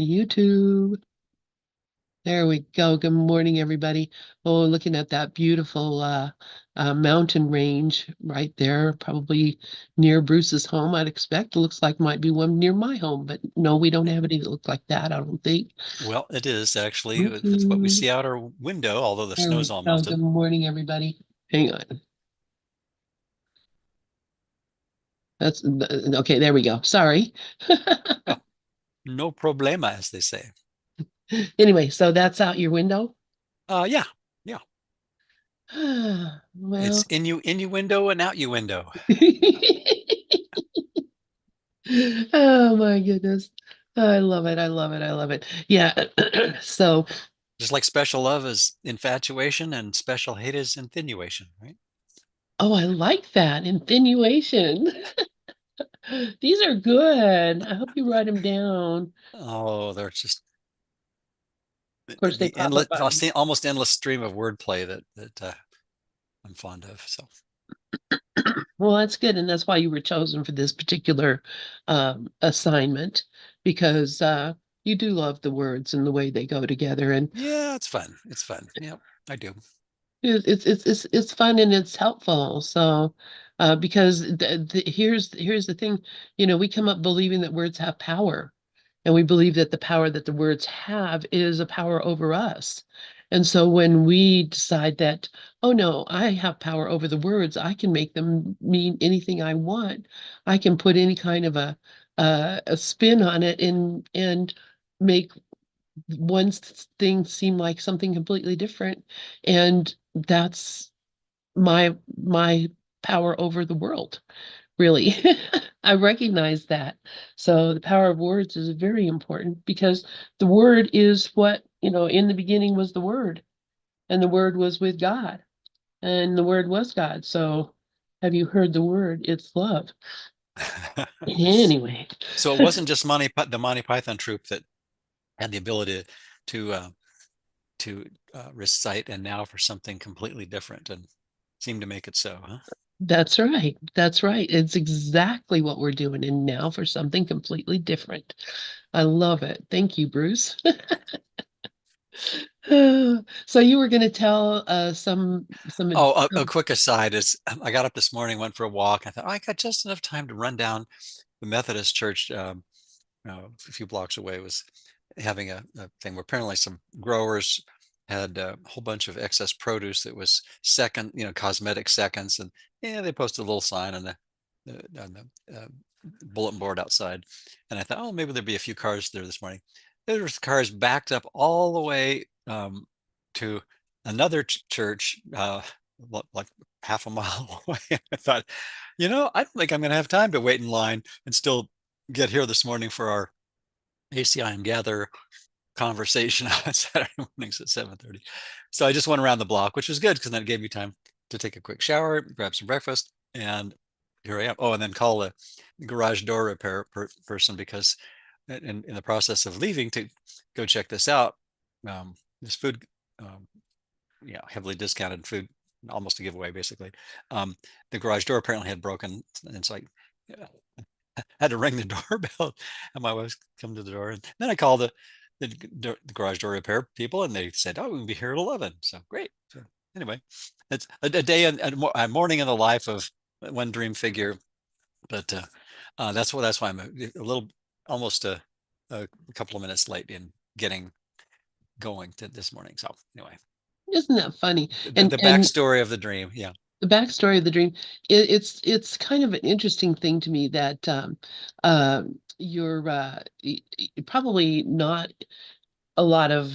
YouTube. There we go. Good morning, everybody. Oh, looking at that beautiful mountain range right there, probably near Bruce's home, I'd expect. It looks like might be one near my home, but no, we don't have any that look like that, I don't think. Well, it is actually. It's what we Mhm. see out our window, although the There snow's we all go. melted. Good morning, everybody. Hang on. That's okay. There we go. Sorry. Oh, no problema, as they say. Anyway, so that's out your window. Yeah, yeah. It's Well. innuendo and out you window. Oh my goodness. I love it. I love it. I love it. Yeah. So, Just like special love is infatuation and special hate is insinuation, right? oh, I like that. Insinuation. These are good. I hope you write them down. Oh, there's just Of course, they the pop endless, up on. almost endless stream of wordplay that I'm fond of. So Well, that's good. And that's why you were chosen for this particular assignment because you do love the words and the way they go together. And yeah, it's fun. It's fun. Yeah, I do. it's fun and it's helpful. So, because here's the thing, we come up believing that words have power, and we believe that the power that the words have is a power over us. And so when we decide that, oh no, I have power over the words, I can make them mean anything I want. I can put any kind of a spin on it and make one thing seem like something completely different. And that's my power over the world, really. I recognize that. So the power of words is very important because the word is what, in the beginning was the word, and the word was with God, and the word was God. So have you heard the word? It's love. Anyway. So it wasn't just the Monty Python troupe that had the ability to recite and now for something completely different and seem to make it so, huh? That's right. That's right. It's exactly what we're doing. And now for something completely different. I love it. Thank you, Bruce. So you were going to tell Oh, a quick aside is I got up this morning, went for a walk. I thought, oh, I got just enough time to run down the Methodist church, a few blocks away, was having a thing where apparently some growers had a whole bunch of excess produce that was second, cosmetic seconds. And yeah, they posted a little sign on the bulletin board outside. And I thought, oh, maybe there'd be a few cars there this morning. There was cars backed up all the way to another church, like half a mile away. I thought, I don't think I'm going to have time to wait in line and still get here this morning for our ACIM Gather conversation on Saturday mornings at 7:30. So I just went around the block, which was good because then it gave me time to take a quick shower, grab some breakfast, and here I am. Oh, and then call the garage door repair person because in the process of leaving to go check this out, this food, um, heavily discounted food, almost a giveaway basically. Um, the garage door apparently had broken, and so I had to ring the doorbell, and my wife come to the door, and then I called the garage door repair people, and they said, "Oh, we can be here at 11." So great. So anyway, it's a day and a morning in the life of one dream figure, but that's why I'm a little almost a couple of minutes late in getting going to this morning. So anyway, Isn't that funny? the And backstory of the dream. Yeah. the backstory of the dream, it's kind of an interesting thing to me that you're probably not a lot of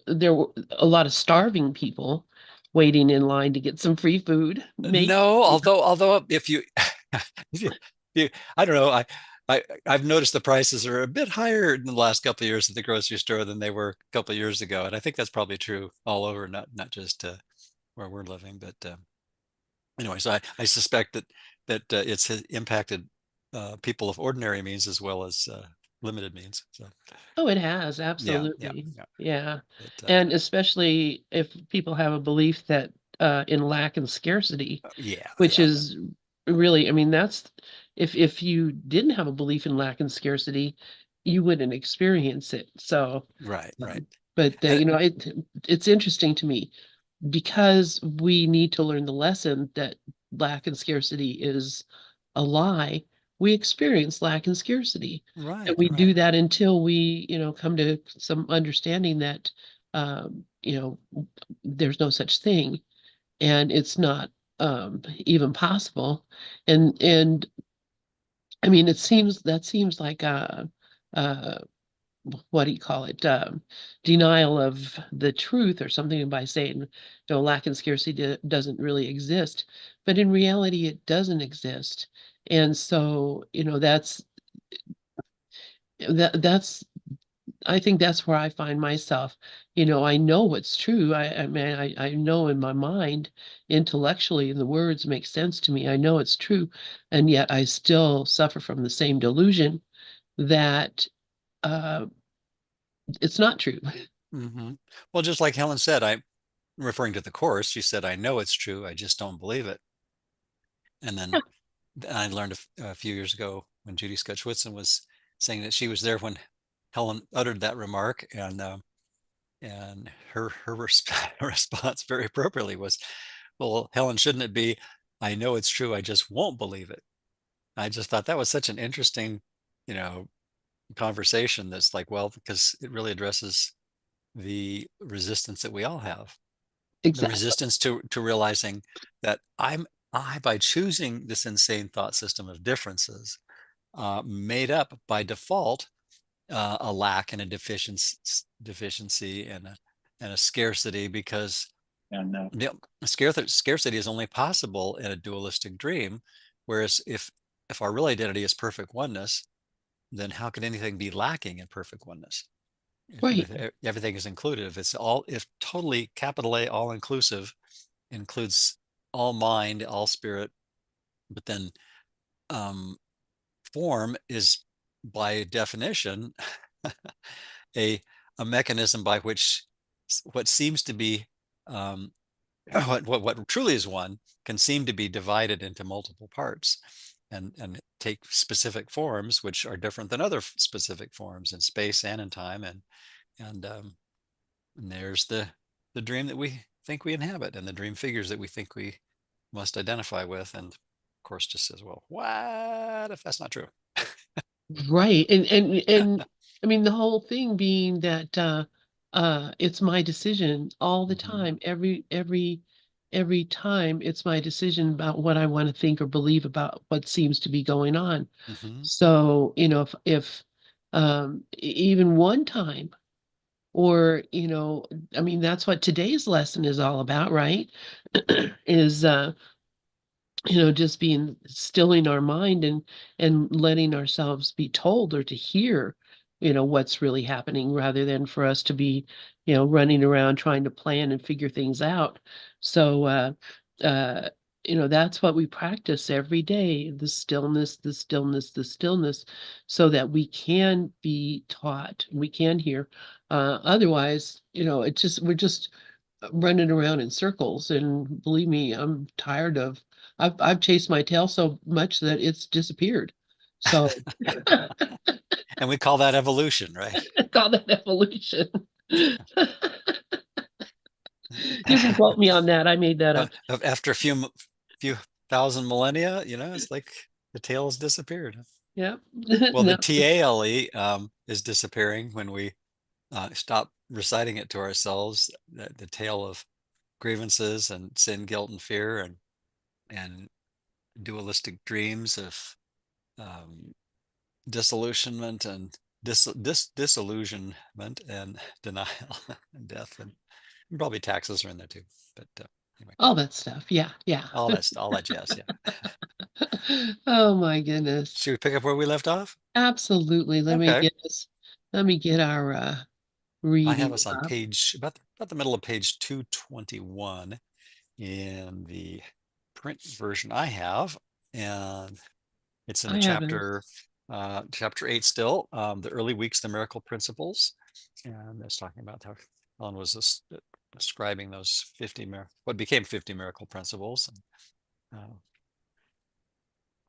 there were a lot of starving people waiting in line to get some free food. Maybe. No, although if you, if you, I don't know, I've noticed the prices are a bit higher in the last couple of years at the grocery store than they were a couple of years ago, and I think that's probably true all over, not just where we're living. But anyway, so I suspect that it's impacted people of ordinary means as well as limited means. So Oh, it has, yeah, yeah, absolutely. yeah. Yeah. But And especially if people have a belief that in lack and scarcity, yeah, which yeah. is really, I mean, that's if you didn't have a belief in lack and scarcity, you wouldn't experience it. So, Right, right. but And it's interesting to me because we need to learn the lesson that lack and scarcity is a lie. We experience lack and scarcity, and right, we right. do that until we, come to some understanding that, there's no such thing, and it's not even possible. And I mean, that seems like uh, what do you call it? Denial of the truth or something by saying, lack and scarcity doesn't really exist. But in reality, it doesn't exist. And so, that's I think that's where I find myself. I know what's true. I mean, I know in my mind, intellectually, the words make sense to me. I know it's true, and yet I still suffer from the same delusion that uh, it's not true. Well, just like Helen said, I'm referring to the Course. She said, I know it's true, I just don't believe it. And then I learned a few years ago when Judy Scott-Whitson was saying that she was there when Helen uttered that remark, and her response very appropriately was, well, Helen, shouldn't it be, I know it's true, I just won't believe it. I just thought that was such an interesting, you know, conversation that's like, well, because it really addresses the resistance that we all have, the Exactly. resistance to realizing that I by choosing this insane thought system of differences, made up by default a lack and a deficiency and a scarcity, because scarcity is only possible in a dualistic dream. Whereas if our real identity is perfect oneness, then how could anything be lacking in perfect oneness? If Right. everything is included, if totally capital A all inclusive includes all mind, all spirit, but then um, form is by definition a a mechanism by which what seems to be um, what truly is one can seem to be divided into multiple parts and take specific forms which are different than other specific forms in space and in time, and there's the dream that we think we inhabit and the dream figures that we think we must identify with, and of course just says, well, what if that's not true? Right. And I mean the whole thing being that it's my decision all the Mm-hmm. time. Every time it's my decision about what I want to think or believe about what seems to be going on. Mm-hmm. So, if even one time or, I mean that's what today's lesson is all about, right? Is just being stilling our mind and letting ourselves be told or to hear what's really happening rather than for us to be running around trying to plan and figure things out. So uh that's what we practice every day, the stillness, the stillness, the stillness, so that we can be taught, we can hear. Otherwise, we're just running around in circles, and believe me, I'm tired of. I've chased my tail so much that it's disappeared. So And we call that evolution, right? I call that evolution. You can quote me on that. I made that up. After a few thousand millennia, it's like the tail has disappeared. Yeah. Well, the No. TALE is disappearing when we stop reciting it to ourselves. The tale of grievances and sin, guilt, and fear, and dualistic dreams of um, disillusionment and disillusionment and denial and death, and probably taxes are in there too. But anyway, All that stuff. Yeah. Yeah. all that jazz. Yeah. Oh my goodness. Should we pick up where we left off? Absolutely. Okay. Let me get our I have reading us on up. page about the middle of page 221 in the print version I have, and it's in the I haven't. chapter 8 still, the early weeks, the miracle principles, and it's talking about how Helen was describing those what became 50 miracle principles. And,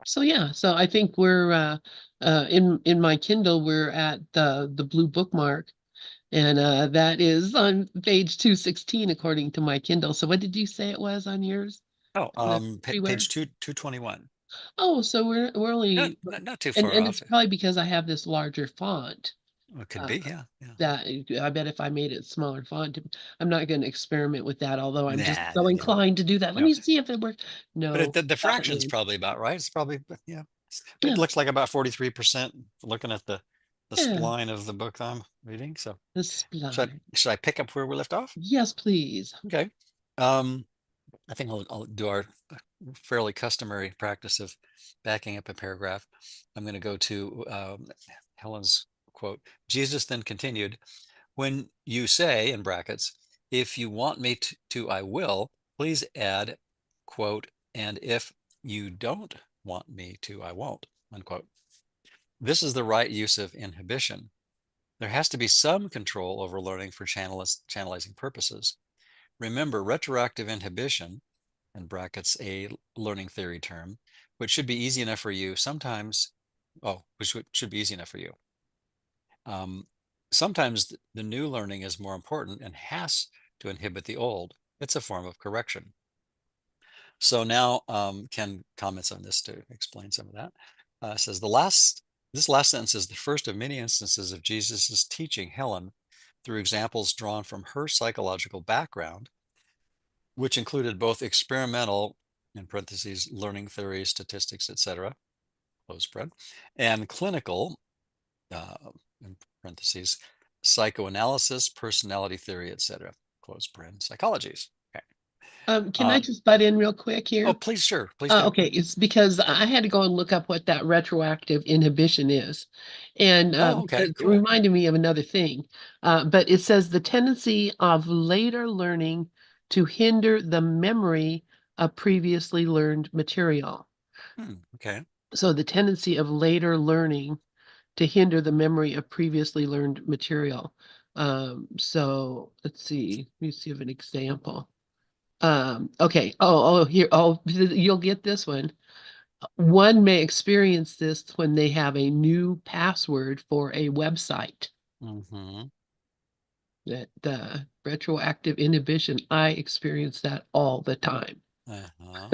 So yeah, so I think we're in my Kindle we're at the blue bookmark, and that is on page 216 according to my Kindle. So what did you say it was on yours? Oh, The page freeware? 221. Oh, so we're Not, only, not not too and far it's off. probably because I have this larger font. It could Uh, be, yeah, yeah. that I bet if I made it smaller font, I'm not going to experiment with that. Although I'm just Nah, so yeah, inclined to do that. Let no. me see if it works. But No, the fraction's definitely. probably about right. It's probably, yeah. It Yeah, looks like about 43% looking at the yeah. spline of the book I'm reading. So The spline. should I pick up where we left off? Yes, please. Okay. I think I'll do our fairly customary practice of backing up a paragraph. I'm going to go to Helen's quote. Jesus then continued, when you say, in brackets, if you want me to, I will, please add, quote, and if you don't want me to, I won't, unquote. This is the right use of inhibition. There has to be some control over learning for channelizing purposes. Remember, retroactive inhibition, in brackets, a learning theory term, which should be easy enough for you sometimes, which should be easy enough for you. Sometimes the new learning is more important and has to inhibit the old. It's a form of correction. So now Ken comments on this to explain some of that. Says this last sentence is the first of many instances of Jesus's teaching Helen through examples drawn from her psychological background, which included both experimental, in parentheses, learning theory, statistics, etc., close paren, and clinical, uh, in parentheses, psychoanalysis, personality theory, etc., close paren, psychologies. Okay. Can I Uh, just butt in real quick oh, here? please, sure, please do. Okay, it's because I had to go and look up what that retroactive inhibition is. And Oh, because okay, it cool. reminded me of another thing. But it says the tendency of later learning to hinder the memory of previously learned material. Okay. So the tendency of later learning to hinder the memory of previously learned material. So let's see, let me see of an example. Okay. Here. Oh, you'll get this one. One may experience this when they have a new password for a website. Mm-hmm. That the retroactive inhibition, I experience that all the time. Uh-huh.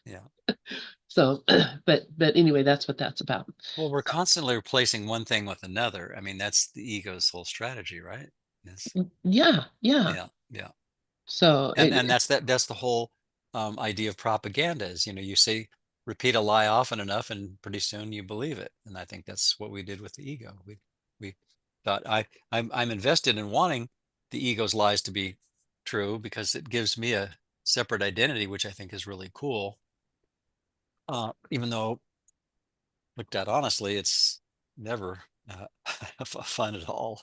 Yeah. So, but anyway, that's what that's about. Well, we're constantly replacing one thing with another. I mean, that's the ego's whole strategy, right? Yes. Yeah, yeah. Yeah. Yeah. So And that's the whole idea of propaganda is, you say repeat a lie often enough and pretty soon you believe it. And I think that's what we did with the ego. We thought I'm invested in wanting the ego's lies to be true because it gives me a separate identity, which I think is really cool. Even though looked at honestly, it's never fun at all.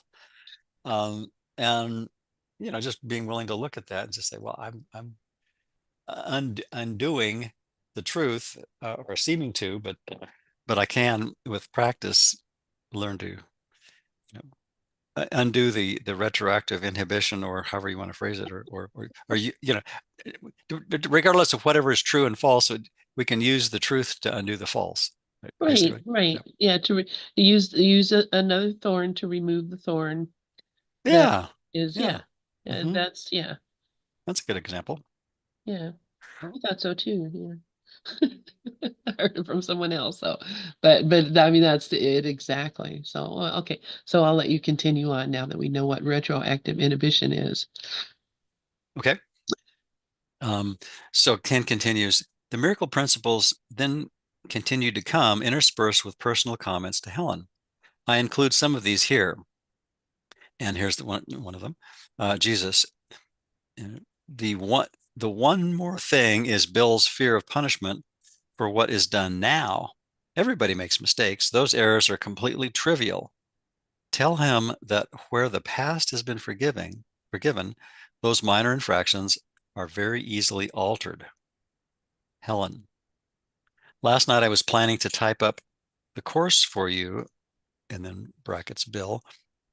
Um, and just being willing to look at that and just say, well, I'm undoing the truth, or seeming to, but I can, with practice, learn to undo the retroactive inhibition, or however you want to phrase it, or regardless of whatever is true and false, we can use the truth to undo the false, right, right, basically. right. Yeah. Yeah, another thorn to remove the thorn that Yeah. is, Yeah. yeah. And Hmm. that's, yeah, That's a good example. yeah. I thought so too. Yeah. I heard it from someone else. So, but I mean, that's it exactly. So, okay. So I'll let you continue on now that we know what retroactive inhibition is. Okay. So Ken continues, the miracle principles then continued to come interspersed with personal comments to Helen. I include some of these here. And here's one of them. Jesus, the one more thing is Bill's fear of punishment for what is done now. Everybody makes mistakes. Those errors are completely trivial. Tell him that where the past has been forgiven, those minor infractions are very easily altered. Helen, last night I was planning to type up the course for you, and then brackets Bill,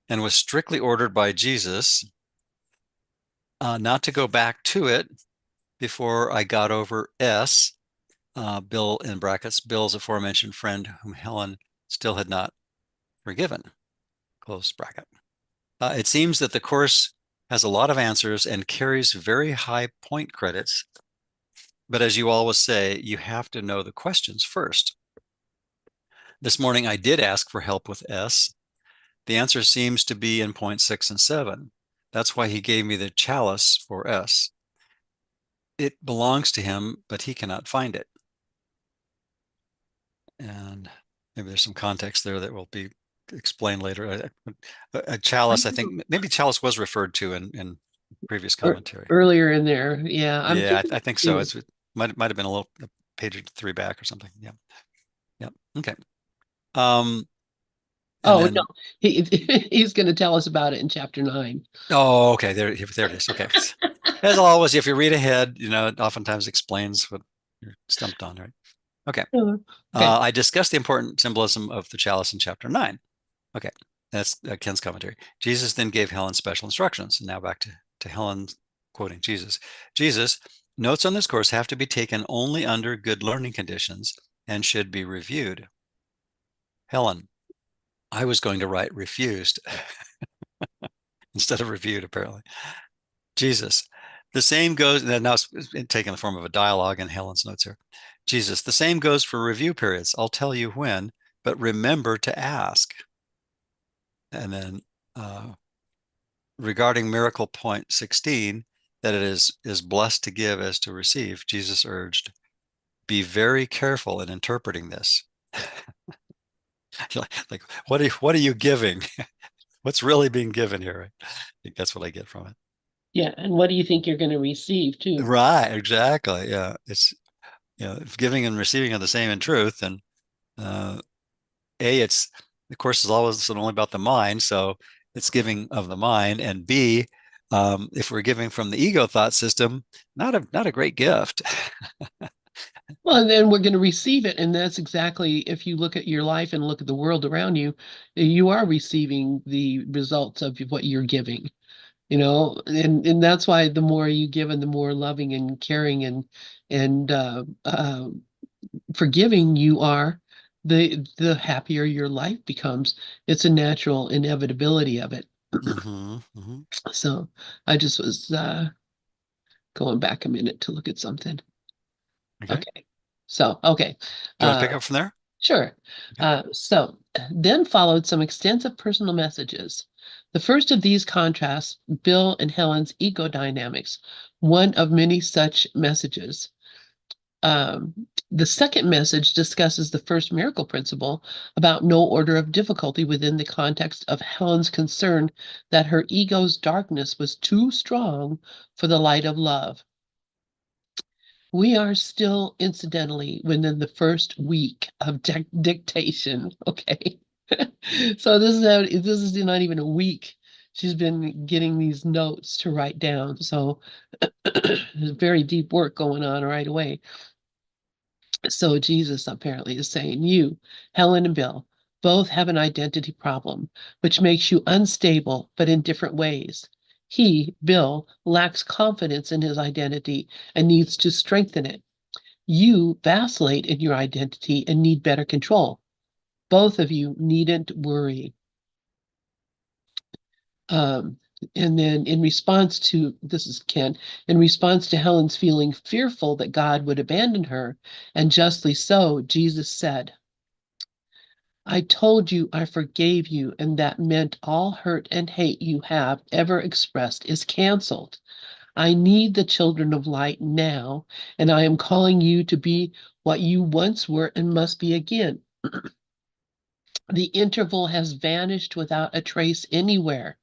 and was strictly ordered by Jesus not to go back to it before I got over S, Bill, in brackets, Bill's aforementioned friend whom Helen still had not forgiven, close bracket. It seems that the course has a lot of answers and carries very high point credits. But as you always say, you have to know the questions first. This morning I did ask for help with S. The answer seems to be in point 6 and 7. That's why he gave me the chalice for S. It belongs to him, but he cannot find it. And maybe there's some context there that will be explained later. A chalice, I think maybe chalice was referred to in previous commentary. Earlier in there. Yeah, I'm Yeah, thinking I think so. It might have been a page or 3 back or something. Yeah. Yeah. Okay. And Oh no, then he's going to tell us about it in chapter 9. oh, okay, there it is. Okay. As always, if you read ahead, it oftentimes explains what you're stumped on, right? Okay. Okay. I discussed the important symbolism of the chalice in chapter 9. Okay, that's Ken's commentary. Jesus then gave Helen special instructions. And now back to Helen quoting Jesus. Jesus, notes on this course have to be taken only under good learning conditions and should be reviewed. Helen, I was going to write refused instead of reviewed, apparently. Jesus, the same goes, now it's taken the form of a dialogue in Helen's notes here. Jesus, the same goes for review periods. I'll tell you when, but remember to ask. And then regarding miracle point 16, that it is blessed to give as to receive, Jesus urged, be very careful in interpreting this. Like what are you giving? What's really being given here? Right? I think that's what I get from it. Yeah, and what do you think you're going to receive too? Right, exactly. Yeah, it's if giving and receiving are the same in truth, and it's the course is always and only about the mind, so it's giving of the mind, and B, if we're giving from the ego thought system, not a great gift. Well, and then we're going to receive it, and that's exactly, if you look at your life and look at the world around you, you are receiving the results of what you're giving. And that's why the more you give and the more loving and caring and forgiving you are, the happier your life becomes. It's a natural inevitability of it. Mm-hmm, mm-hmm. So I just was going back a minute to look at something. Okay. Okay. So, okay. Do you want to Uh, pick up from there? sure. Okay. So then followed some extensive personal messages. The first of these contrasts Bill and Helen's ego dynamics, one of many such messages. The second message discusses the first miracle principle about no order of difficulty within the context of Helen's concern that her ego's darkness was too strong for the light of love. We are still, incidentally, within the first week of dictation. Okay, so this is not even a week. She's been getting these notes to write down. So there's very deep work going on right away. So Jesus apparently is saying, you, Helen and Bill, both have an identity problem, which makes you unstable, but in different ways. He, Bill, lacks confidence in his identity and needs to strengthen it. You vacillate in your identity and need better control. Both of you needn't worry. Um, and then in response to, this is Ken, in response to Helen's feeling fearful that God would abandon her, and justly so, Jesus said, I told you I forgave you, and that meant all hurt and hate you have ever expressed is canceled. I need the children of light now, and I am calling you to be what you once were and must be again. The interval has vanished without a trace anywhere.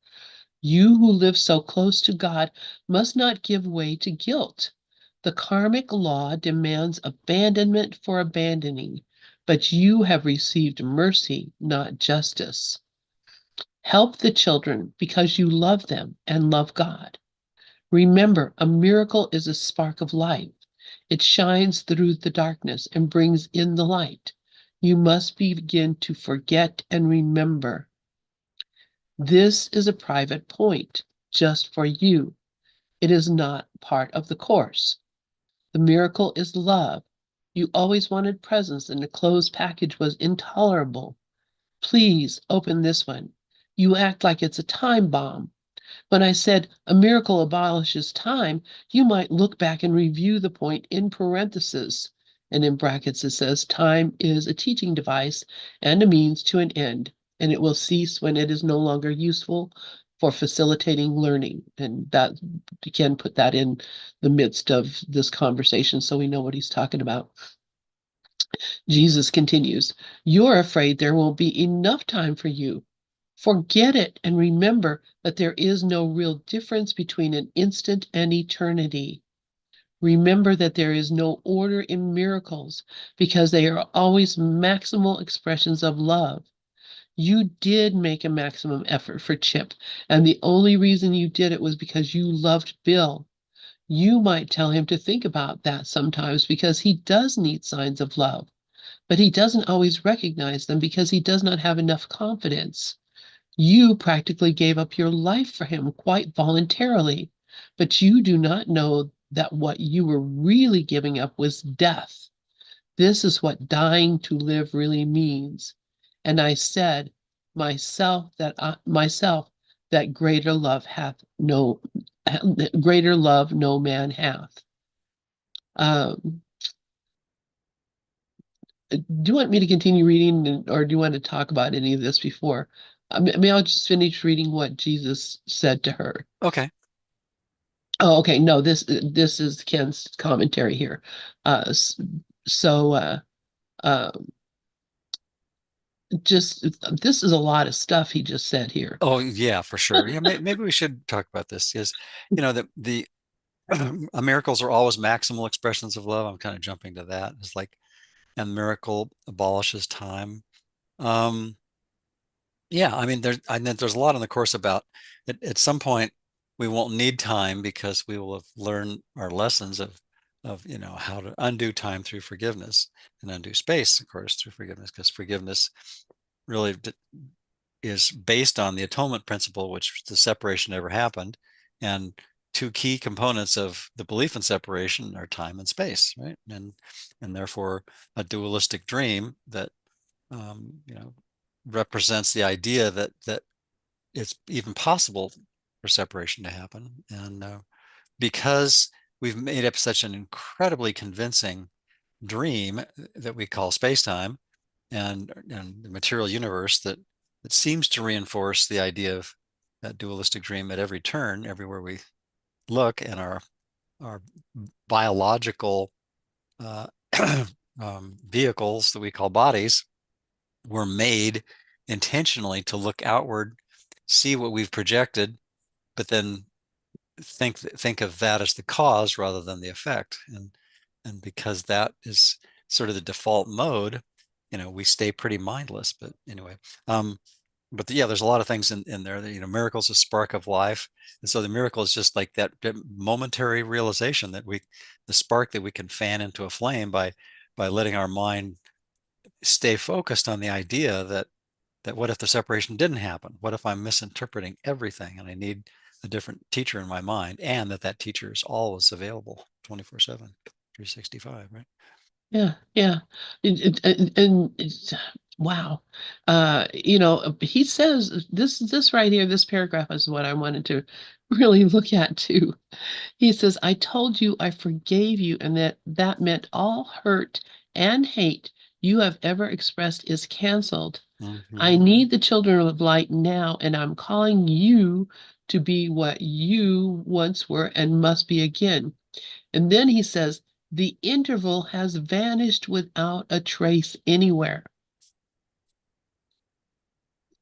You who live so close to God must not give way to guilt. The karmic law demands abandonment for abandoning, but you have received mercy, not justice. Help the children because you love them and love God. Remember, a miracle is a spark of light. It shines through the darkness and brings in the light. You must begin to forget and remember. This is a private point, just for you. It is not part of the course. The miracle is love. You always wanted presents, and the closed package was intolerable. Please open this one. You act like it's a time bomb. When I said a miracle abolishes time, you might look back and review the point in parentheses. And in brackets, it says time is a teaching device and a means to an end, and it will cease when it is no longer useful for facilitating learning. And that, you can put that in the midst of this conversation so we know what he's talking about. Jesus continues, you're afraid there won't be enough time for you. Forget it and remember that there is no real difference between an instant and eternity. Remember that there is no order in miracles because they are always maximal expressions of love. You did make a maximum effort for Chip, and the only reason you did it was because you loved Bill. You might tell him to think about that sometimes because he does need signs of love, but he doesn't always recognize them because he does not have enough confidence. You practically gave up your life for him quite voluntarily, but you do not know that what you were really giving up was death. This is what dying to live really means. And I said, myself that greater love no man hath. Um, do you want me to continue reading, or do you want to talk about any of this before? I'll just finish reading what Jesus said to her. Okay. Oh, okay. No, this is Ken's commentary here. So uh, just this is a lot of stuff he just said here. Oh yeah, for sure. Yeah, maybe we should talk about this because that the miracles are always maximal expressions of love. I'm kind of jumping to that. It's like, and miracle abolishes time. Um, yeah, I mean, there's a lot in the course about at some point we won't need time because we will have learned our lessons of how to undo time through forgiveness and undo space, of course, through forgiveness, because forgiveness really is based on the atonement principle, which the separation never happened. And two key components of the belief in separation are time and space, right? And therefore a dualistic dream that represents the idea that it's even possible for separation to happen. And because we've made up such an incredibly convincing dream that we call space-time and the material universe that seems to reinforce the idea of that dualistic dream at every turn, everywhere we look, and our biological vehicles that we call bodies were made intentionally to look outward, see what we've projected, but then think of that as the cause rather than the effect. And because that is sort of the default mode, we stay pretty mindless. But anyway, but yeah, there's a lot of things in there that, miracles, a spark of life. And so the miracle is just like that momentary realization that the spark that we can fan into a flame by letting our mind stay focused on the idea that what if the separation didn't happen? What if I'm misinterpreting everything and I need a different teacher in my mind, and that teacher is always available 24/7, 365, right? Yeah, yeah. And it's, wow. He says this right here, this paragraph is what I wanted to really look at too. He says, I told you I forgave you, and that meant all hurt and hate you have ever expressed is canceled. Mm-hmm. I need the children of light now, and I'm calling you to be what you once were and must be again. And then he says, the interval has vanished without a trace anywhere.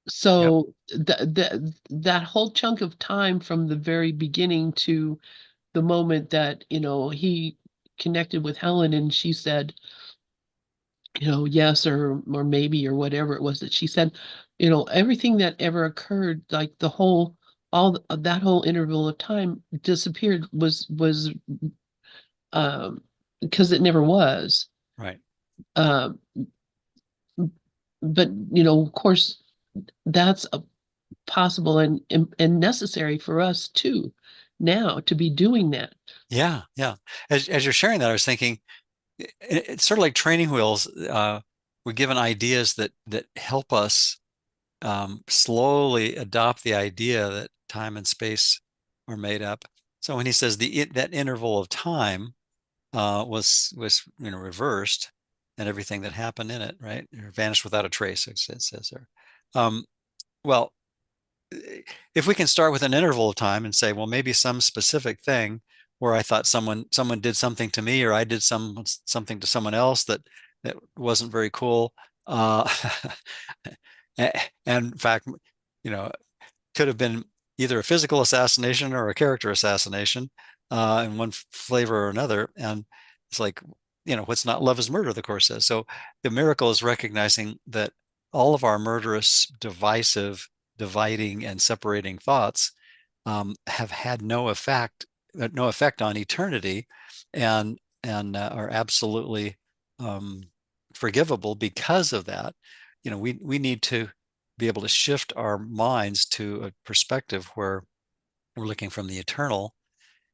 Yep. So that whole chunk of time from the very beginning to the moment that, he connected with Helen and she said, yes or maybe or whatever it was that she said, everything that ever occurred, like that whole interval of time disappeared was because it never was. Right. Um, but of course, that's possible and necessary for us too now to be doing that. Yeah. Yeah. As you're sharing that, I was thinking, it's sort of like training wheels. We're given ideas that help us slowly adopt the idea that time and space are made up. So when he says that interval of time was reversed, and everything that happened in it, right, or vanished without a trace, it says there. Well, if we can start with an interval of time and say, well, maybe some specific thing where I thought someone did something to me, or I did something to someone else that wasn't very cool. Uh, and in fact, could have been either a physical assassination or a character assassination, in one flavor or another. And it's like, what's not love is murder, the Course says. So the miracle is recognizing that all of our murderous, divisive, dividing, and separating thoughts have had no effect on eternity, and are absolutely forgivable because of that. We need to be able to shift our minds to a perspective where we're looking from the eternal,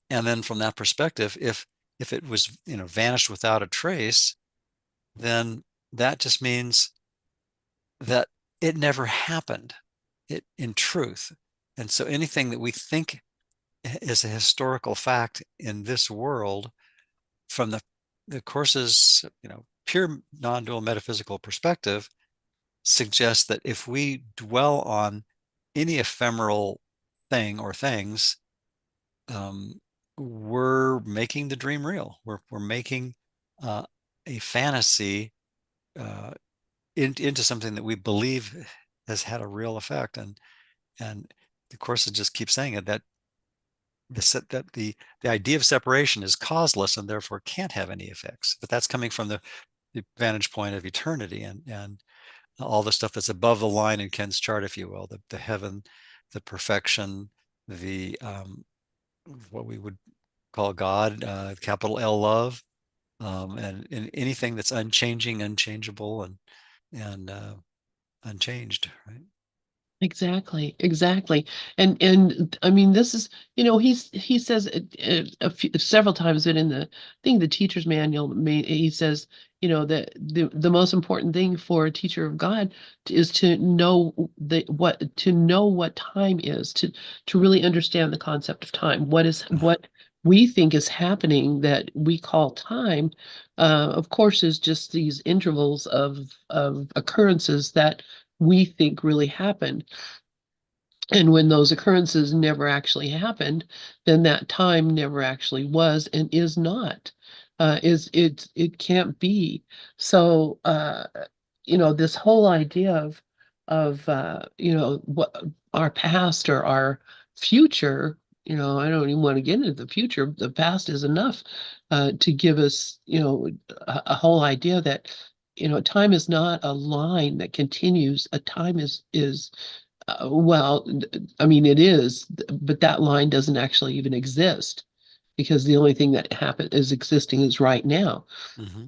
and then from that perspective, if it was vanished without a trace, then that just means that it never happened, in truth. And so anything that we think is a historical fact in this world, from the Course's pure non-dual metaphysical perspective, suggests that if we dwell on any ephemeral thing or things, we're making the dream real. We're making a fantasy into something that we believe has had a real effect. And the Course just keeps saying it, that the idea of separation is causeless and therefore can't have any effects. But that's coming from the vantage point of eternity, and all the stuff that's above the line in Ken's chart, if you will, the heaven, the perfection, the what we would call God, capital L, love, and anything that's unchanging, unchangeable, and unchanged, right? Exactly, exactly. And I mean, this is, he says several times that in the thing, the teacher's manual, he says, that the most important thing for a teacher of God is to know what time is, to really understand the concept of time. What we think is happening that we call time, of course, is just these intervals of occurrences that we think really happened. And when those occurrences never actually happened, then that time never actually was and is not. It can't be. So this whole idea of what our past or our future, I don't even want to get into the future. The past is enough to give us, a whole idea that, time is not a line that continues. A time is well, I mean, it is, but that line doesn't actually even exist because the only thing that is existing is right now. Mm-hmm.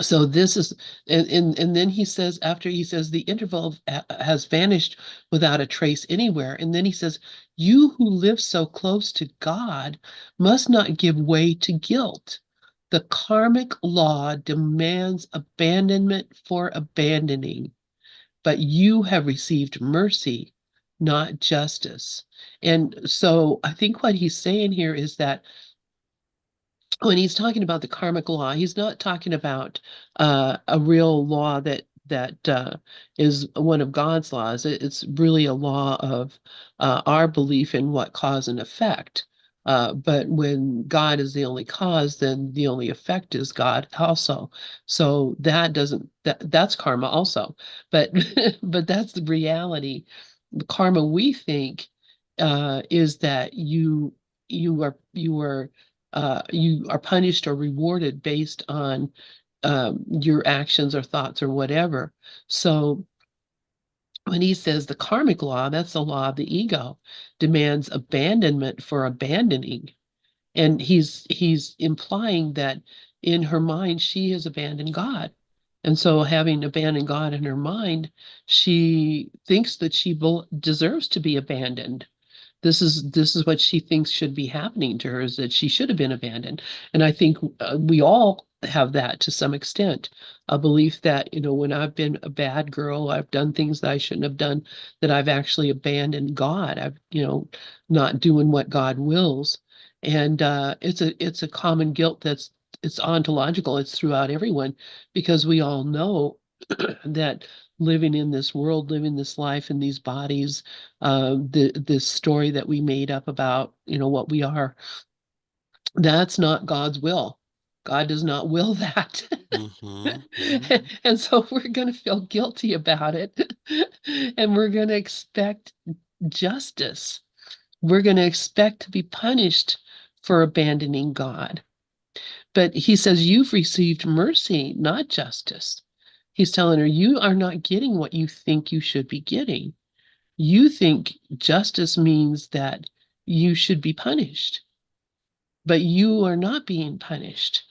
So this is, and then he says, after he says the interval has vanished without a trace anywhere, and then he says, you who live so close to God must not give way to guilt. The karmic law demands abandonment for abandoning, but you have received mercy, not justice. And so I think what he's saying here is that when he's talking about the karmic law, he's not talking about a real law that is one of God's laws. It's really a law of our belief in what cause and effect. But when God is the only cause, then the only effect is God also. So that's karma also. But but that's the reality. The karma we think is that you are punished or rewarded based on your actions or thoughts or whatever. So when he says the karmic law, that's the law of the ego, demands abandonment for abandoning. And he's implying that in her mind, she has abandoned God. And so having abandoned God in her mind, she thinks that she deserves to be abandoned. This is what she thinks should be happening to her, is that she should have been abandoned. And I think we all have that to some extent, a belief that, when I've been a bad girl, I've done things that I shouldn't have done, that I've actually abandoned God. I've, not doing what God wills. And it's a common guilt it's ontological. It's throughout everyone, because we all know that living in this world, living this life in these bodies, this story that we made up about, what we are, that's not God's will. God does not will that. Mm-hmm. Mm-hmm. And so we're going to feel guilty about it. And we're going to expect justice. We're going to expect to be punished for abandoning God. But he says, you've received mercy, not justice. He's telling her, you are not getting what you think you should be getting. You think justice means that you should be punished, but you are not being punished.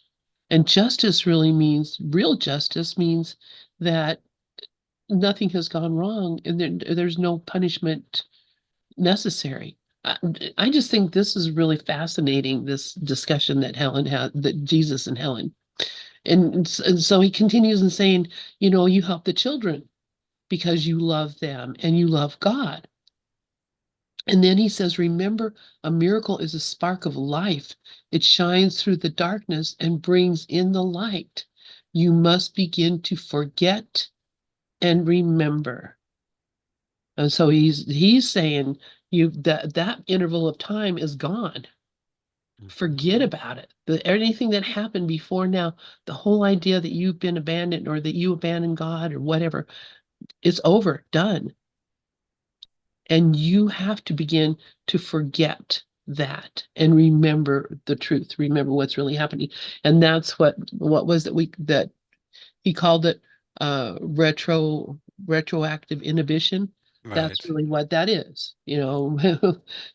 And justice really means, real justice means that nothing has gone wrong and there's no punishment necessary. I, I just think this is really fascinating, this discussion that Helen had, that Jesus and Helen. And so he continues in saying, you help the children because you love them and you love God. And then he says, remember, a miracle is a spark of life. It shines through the darkness and brings in the light. You must begin to forget and remember. And so he's saying that interval of time is gone. Forget about it. Anything that happened before now, the whole idea that you've been abandoned or that you abandoned God or whatever, it's over, done. And you have to begin to forget that and remember the truth, remember what's really happening. And that's what was it that he called it, retroactive inhibition. That's Right. really what that is.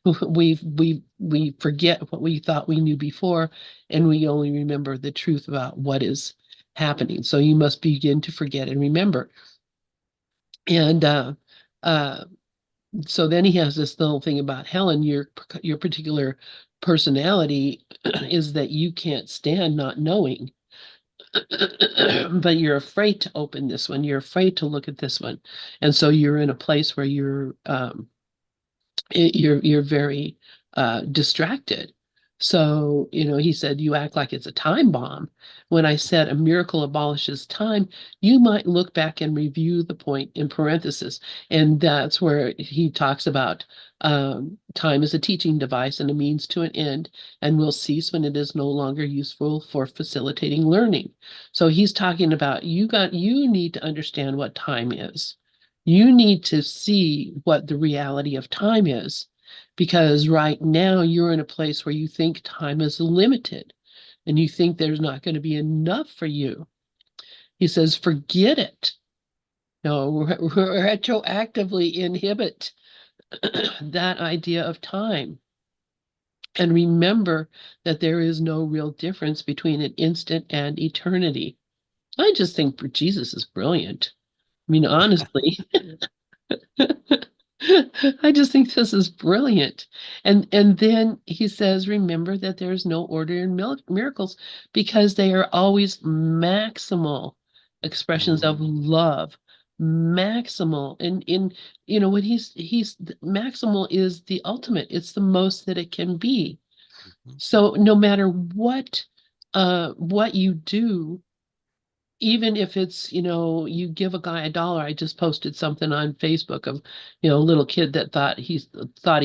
We forget what we thought we knew before, and we only remember the truth about what is happening. So you must begin to forget and remember. And uh, so then he has this little thing about Helen, your particular personality is that you can't stand not knowing. But you're afraid to open this one. You're afraid to look at this one. And so you're in a place where you're very distracted. So, he said, you act like it's a time bomb. When I said a miracle abolishes time, you might look back and review the point in parenthesis. And that's where he talks about time as a teaching device and a means to an end, and will cease when it is no longer useful for facilitating learning. So he's talking about you need to understand what time is. You need to see what the reality of time is, because right now you're in a place where you think time is limited and you think there's not going to be enough for you. He says, forget it. No, retroactively inhibit that idea of time. And remember that there is no real difference between an instant and eternity. I just think Jesus is brilliant. I mean, honestly, I just think this is brilliant. And then he says, remember that there's no order in miracles, because they are always maximal expressions of Mm-hmm. love. Maximal. And when he's maximal is the ultimate. It's the most that it can be. So no matter what you do, even if it's, you give a guy $1. I just posted something on Facebook of, a little kid that thought he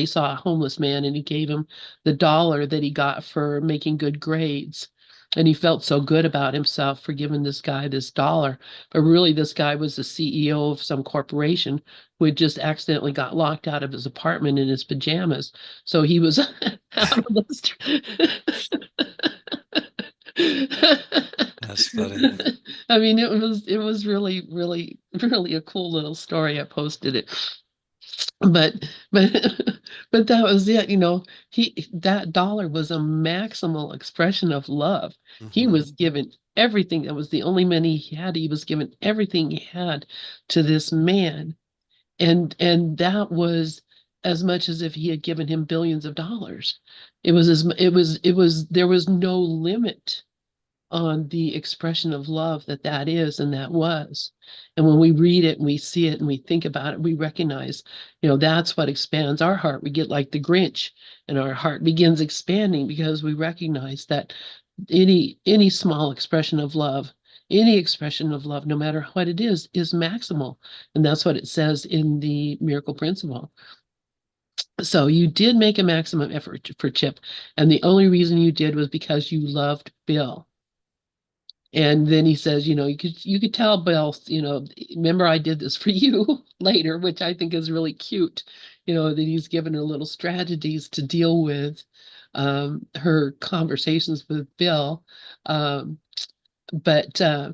saw a homeless man, and he gave him the $1 that he got for making good grades. And he felt so good about himself for giving this guy this $1. But really, this guy was the CEO of some corporation who had just accidentally got locked out of his apartment in his pajamas. So he was out of the That's funny. I mean, it was really, really, really a cool little story. I posted it. But but but that was it, that $1 was a maximal expression of love. He Mm-hmm. was given everything. That was the only money he had. He was given everything he had to this man. And that was as much as if he had given him billions of dollars. It was there was no limit on the expression of love that that is and that was. And when we read it and we see it and we think about it, we recognize, that's what expands our heart. We get like the Grinch, and our heart begins expanding because we recognize that any small expression of love, any expression of love, no matter what it is maximal. And that's what it says in the miracle principle. So you did make a maximum effort for Chip, and the only reason you did was because you loved Bill. And then he says, you could tell Bill, remember I did this for you later, which I think is really cute, that he's given her little strategies to deal with her conversations with Bill. Um, but uh,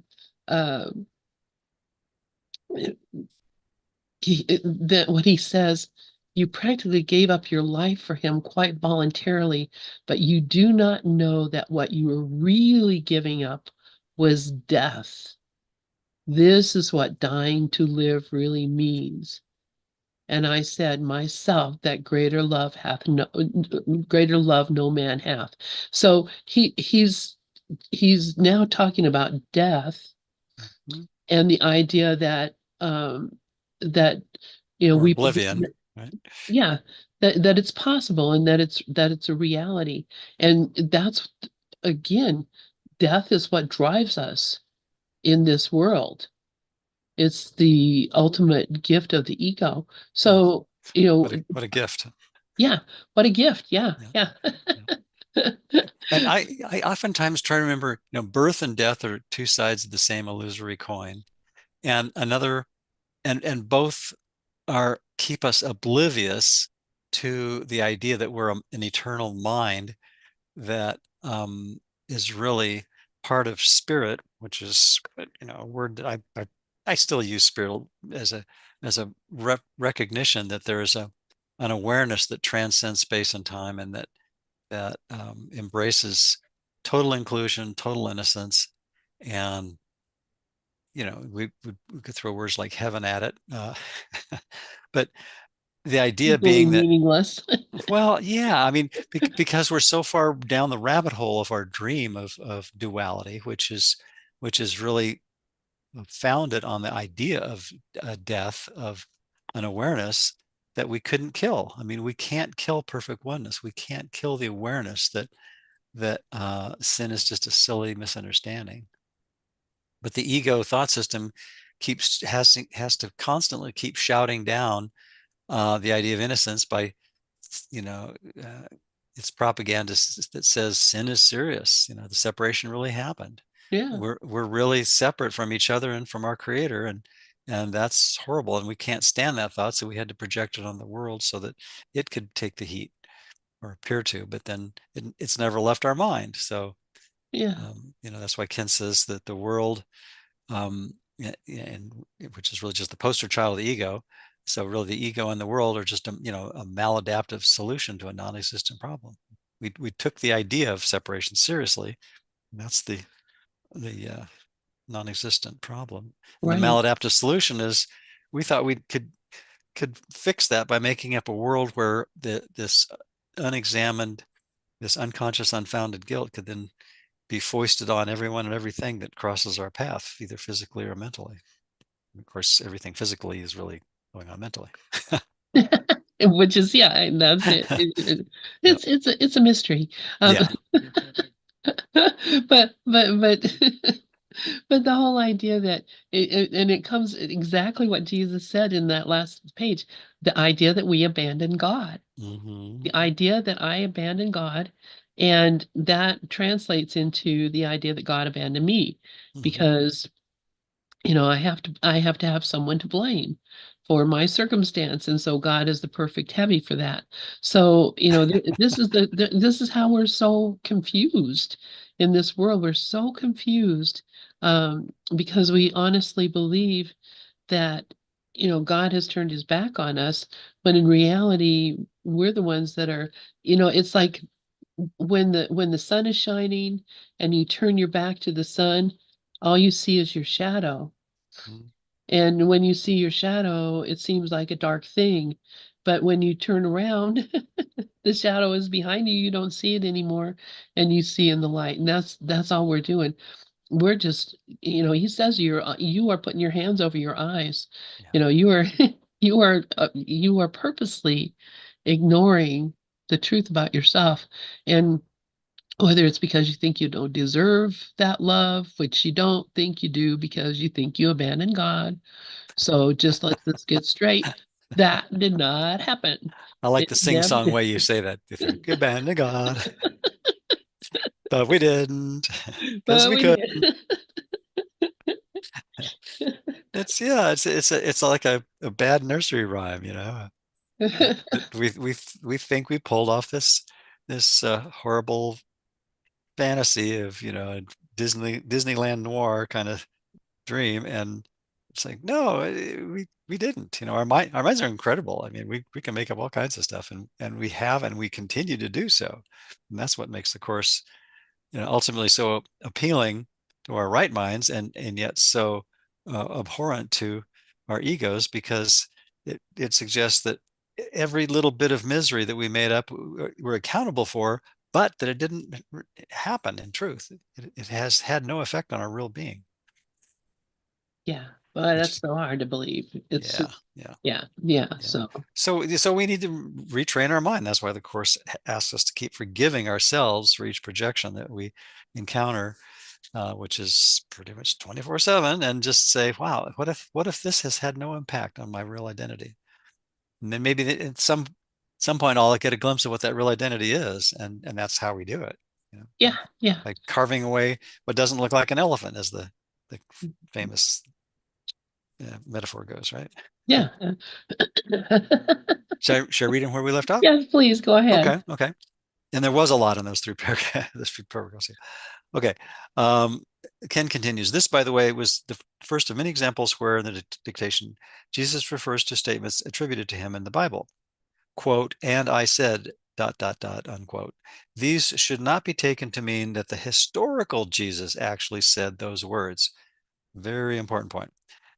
that what he says, you practically gave up your life for him quite voluntarily, but you do not know that what you were really giving up was death. This is what dying to live really means. And I said, myself, that greater love no man hath. So he's now talking about death Mhm. and the idea that Or we believe oblivion, right? yeah, that it's possible and that it's a reality. And that's again, death is what drives us in this world. It's the ultimate gift of the ego. Yeah. So, What a gift. yeah, what a gift. Yeah, Yeah. yeah. Yeah. And I oftentimes try to remember, birth and death are two sides of the same illusory coin. And another, and both are keep us oblivious to the idea that we're an eternal mind that is really part of spirit, which is a word that I still use spirit as a recognition that there is an awareness that transcends space and time, and that embraces total inclusion, total innocence, and we could throw words like heaven at it, but the idea Equally being that, meaningless. well, yeah, I mean, because we're so far down the rabbit hole of our dream of duality, which is really founded on the idea of death, of an awareness that we couldn't kill. I mean, we can't kill perfect oneness. We can't kill the awareness that sin is just a silly misunderstanding. But the ego thought system has to constantly keep shouting down the idea of innocence by, you know, uh, it's propaganda that says sin is serious. The separation really happened. Yeah, We're really separate from each other and from our creator, and that's horrible. And we can't stand that thought, so we had to project it on the world so that it could take the heat, or appear to. But then it's never left our mind. So yeah, that's why Ken says that the world, and which is really just the poster child of the ego. So really, the ego and the world are just a maladaptive solution to a non-existent problem. We took the idea of separation seriously, and that's the non-existent problem. And the right. maladaptive solution is, we thought we could fix that by making up a world where this unexamined, this unconscious, unfounded guilt could then be foisted on everyone and everything that crosses our path, either physically or mentally. Of course, everything physically is really going on mentally. Which is, yeah, and that's it. Yep. It's a mystery. Yeah. But but the whole idea that and it comes exactly what Jesus said in that last page, the idea that we abandon God, Hmm. the idea that I abandon God, and that translates into the idea that God abandoned me, Hmm. because I have to have someone to blame for my circumstance, and so God is the perfect heavy for that. So, this is how we're so confused in this world. We're so confused because we honestly believe that God has turned his back on us, when in reality we're the ones that are, it's like when the sun is shining and you turn your back to the sun, all you see is your shadow. And when you see your shadow, it seems like a dark thing. But when you turn around, the shadow is behind you. You don't see it anymore, and you see in the light. And that's all we're doing. We're just, he says you are putting your hands over your eyes. Yeah. You are you are purposely ignoring the truth about yourself. And whether it's because you think you don't deserve that love, which you don't think you do because you think you abandoned God. So just let this get straight. That did not happen. I like It the never sing-song did. way you say that. You think you're band to God, but we didn't because But we we could. did. It's yeah, it's like a bad nursery rhyme, that we think we pulled off this horrible fantasy of a Disneyland noir kind of dream, and it's like no, we didn't. Our minds are incredible. I mean, we can make up all kinds of stuff, and we have, and we continue to do so, and that's what makes the course ultimately so appealing to our right minds, and yet so abhorrent to our egos, because it suggests that every little bit of misery that we made up we're accountable for, but that it didn't happen in truth. It has had no effect on our real being, Yeah, but that's which so hard to believe. It's yeah, yeah, yeah, yeah. yeah. So So we need to retrain our mind. That's why the course asks us to keep forgiving ourselves for each projection that we encounter, which is pretty much 24/7, and just say, wow, what if this has had no impact on my real identity? And then maybe at some point I'll get a glimpse of what that real identity is, and that's how we do it. yeah, yeah, By carving away what doesn't look like an elephant, as the famous metaphor goes, right? yeah. Should I read in where we left off? Yes, please go ahead. Okay, okay. And there was a lot in those three paragraphs. Those three paragraphs. Okay. Um, Ken continues. This, by the way, was the first of many examples where in the dictation, Jesus refers to statements attributed to him in the Bible. Quote, and I said, ... unquote. These should not be taken to mean that the historical Jesus actually said those words. Very important point.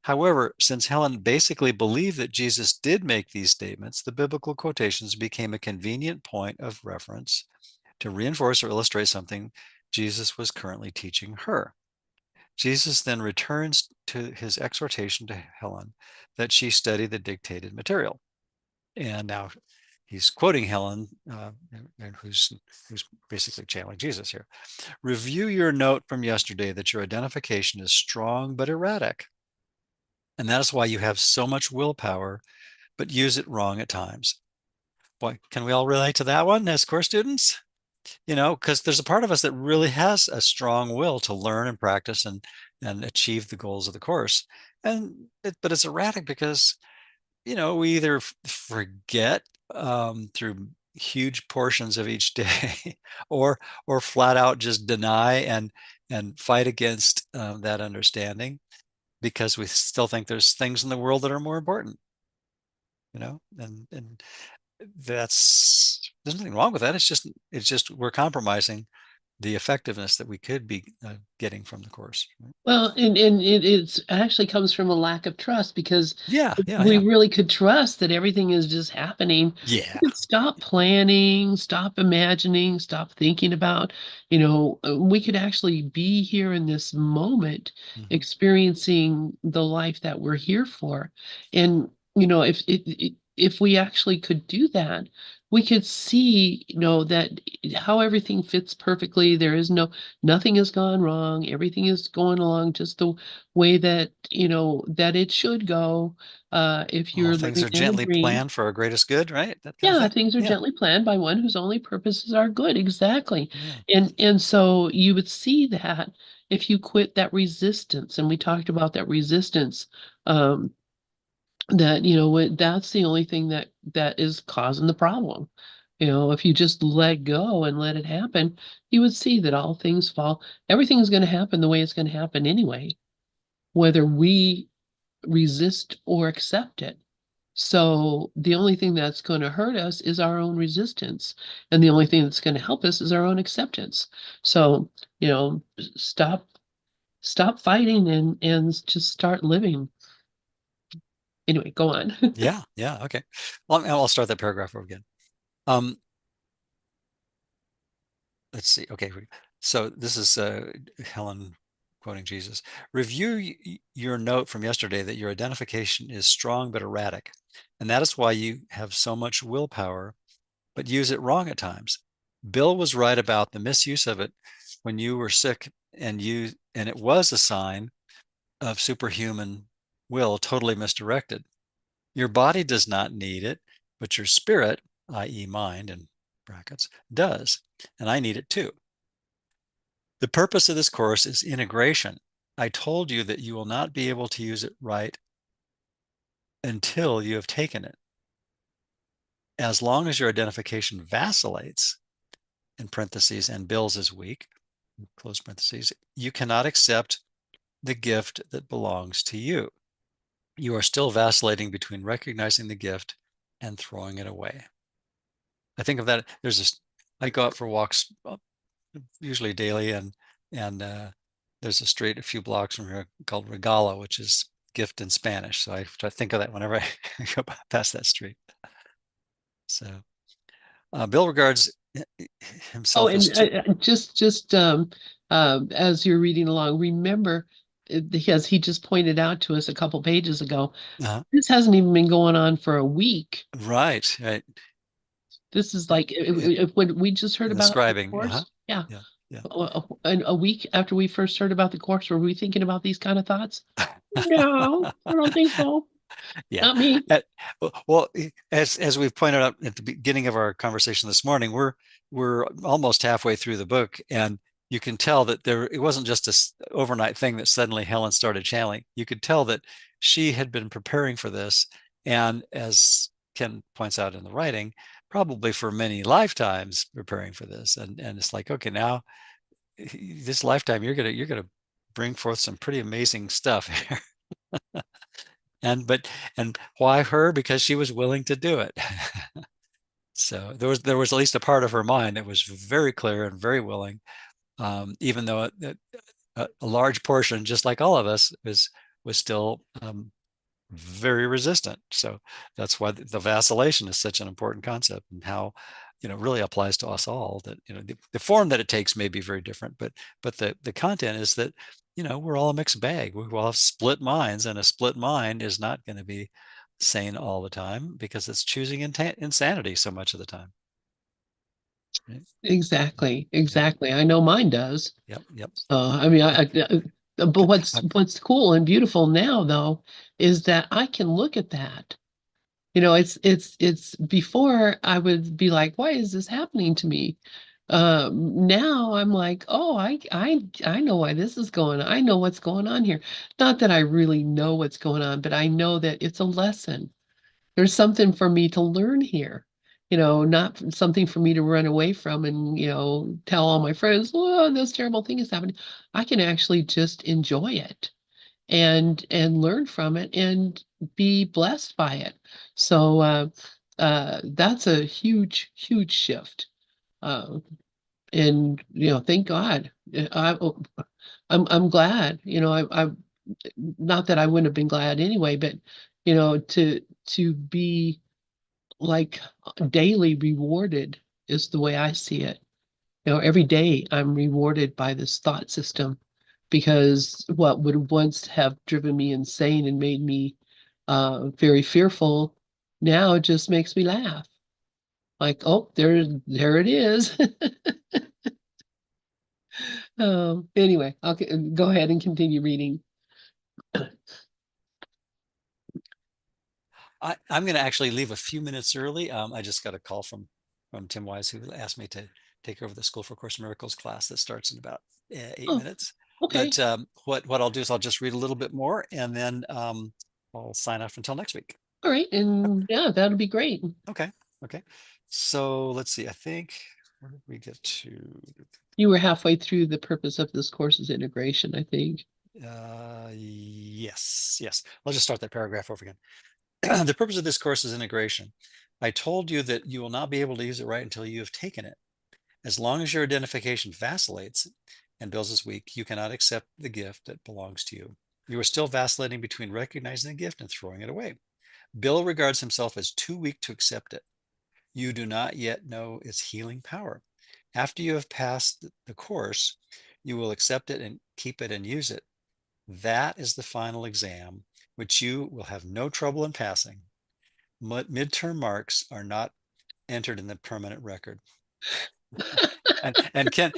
However, since Helen basically believed that Jesus did make these statements, the biblical quotations became a convenient point of reference to reinforce or illustrate something Jesus was currently teaching her. Jesus then returns to his exhortation to Helen that she study the dictated material. And now he's quoting Helen, who's basically channeling Jesus here. Review your note from yesterday that your identification is strong but erratic. And that is why you have so much willpower, but use it wrong at times. Boy, can we all relate to that one as course students? Because there's a part of us that really has a strong will to learn and practice and achieve the goals of the course. But it's erratic because, we either forget through huge portions of each day, or flat out just deny and fight against that understanding, because we still think there's things in the world that are more important, and there's nothing wrong with that. It's just we're compromising the effectiveness that we could be getting from the course. Right? Well, and it's actually comes from a lack of trust because Yeah, if yeah, we yeah, really could trust that everything is just happening, yeah. we could stop planning, stop imagining, stop thinking about, we could actually be here in this moment, Hmm. experiencing the life that we're here for. And, if we actually could do that, we could see, that how everything fits perfectly. There is nothing has gone wrong. Everything is going along just the way that, that it should go. If All you're things living are in a gently dream. planned for our greatest good, right? That kind of Yeah, thing. things are Yeah, gently planned by one whose only purposes are good. Exactly. yeah. And so you would see that if you quit that resistance, and we talked about that resistance, um, that, that's the only thing that is causing the problem. If you just let go and let it happen, you would see that all things fall. Everything's going to happen the way it's going to happen anyway, whether we resist or accept it. So the only thing that's going to hurt us is our own resistance. And the only thing that's going to help us is our own acceptance. So, stop fighting and just start living. Anyway, go on. Yeah, yeah, okay. Well, I'll start that paragraph over again. Um, let's see. Okay, so this is Helen quoting Jesus. Review your note from yesterday that your identification is strong but erratic, and that is why you have so much willpower, but use it wrong at times. Bill was right about the misuse of it when you were sick, and it was a sign of superhuman will totally misdirected. Your body does not need it, but your spirit, i.e., mind in brackets, does. And I need it too. The purpose of this course is integration. I told you that you will not be able to use it right until you have taken it. As long as your identification vacillates, in parentheses, and Bill's is weak, close parentheses, you cannot accept the gift that belongs to you. You are still vacillating between recognizing the gift and throwing it away. I think of that. I go out for walks usually daily, and there's a street a few blocks from here called Regala, which is gift in Spanish. So I try to think of that whenever I go past that street. So Bill regards Oh, himself as and as you're reading along, remember, because he just pointed out to us a couple pages ago, uh, this hasn't even been going on for a week. right, right. This is like when we just heard In the about the scribing. course. Yeah. Yeah, yeah. A week after we first heard about the course, were we thinking about these kind of thoughts? No, I don't think so. Yeah. Not me. Well, as we've pointed out at the beginning of our conversation this morning, we're almost halfway through the book, and you can tell that it wasn't just a overnight thing that suddenly Helen started channeling. You could tell that she had been preparing for this, and as Ken points out in the writing, probably for many lifetimes preparing for this. And it's like, okay, now this lifetime you're gonna bring forth some pretty amazing stuff here. And why her? Because she was willing to do it. So there was at least a part of her mind that was very clear and very willing, even though a large portion, just like all of us, was still very resistant. So that's why the vacillation is such an important concept, and how really applies to us all. That the form that it takes may be very different, but the content is that we're all a mixed bag. We all have split minds, and a split mind is not going to be sane all the time, because it's choosing insanity so much of the time. Right? Exactly. Yep. Exactly. I know mine does. Yep. Yep. I mean, but what's cool and beautiful now, though, is that I can look at that. It's before I would be like, why is this happening to me? Now I'm like, oh, I know why this is going on. I know what's going on here. Not that I really know what's going on, but I know that it's a lesson. There's something for me to learn here. Not something for me to run away from and, tell all my friends, oh, this terrible thing is happening. I can actually just enjoy it and learn from it and be blessed by it. So that's a huge, huge shift. And thank God. I'm glad. I not that I wouldn't have been glad anyway, but to be like daily rewarded is the way I see it. Every day I'm rewarded by this thought system, because what would once have driven me insane and made me very fearful now just makes me laugh. Like, oh, there it is. Anyway, I'll go ahead and continue reading. I'm going to actually leave a few minutes early. I just got a call from Tim Wise, who asked me to take over the School for Course in Miracles class that starts in about 8 minutes. Okay. But what I'll do is I'll just read a little bit more, and then I'll sign off until next week. All right. And yeah, that'll be great. Okay. Okay. So let's see. I think, where did we get to? You were halfway through the purpose of this course's integration, I think. Yes. Yes. I'll just start that paragraph over again. The purpose of this course is integration. I told you that you will not be able to use it right until you have taken it. As long as your identification vacillates and Bill's is weak, you cannot accept the gift that belongs to you. You are still vacillating between recognizing the gift and throwing it away. Bill regards himself as too weak to accept it. You do not yet know its healing power. After you have passed the course, you will accept it and keep it and use it. That is the final exam, which you will have no trouble in passing. Midterm marks are not entered in the permanent record. And Ken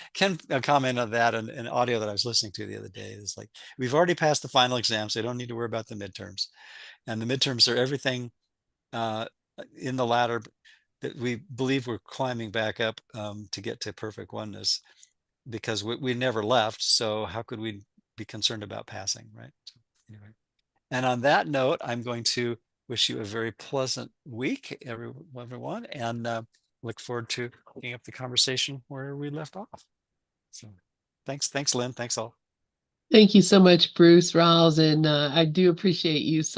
comment on that in an audio that I was listening to the other day. It's like, we've already passed the final exam, so you don't need to worry about the midterms. And the midterms are everything in the ladder that we believe we're climbing back up to get to perfect oneness, because we never left. So how could we be concerned about passing, right? So anyway, and on that note, I'm going to wish you a very pleasant week, everyone, and look forward to picking up the conversation where we left off. So thanks, Lynn. Thanks all. Thank you so much, Bruce, Rawls, and I do appreciate you so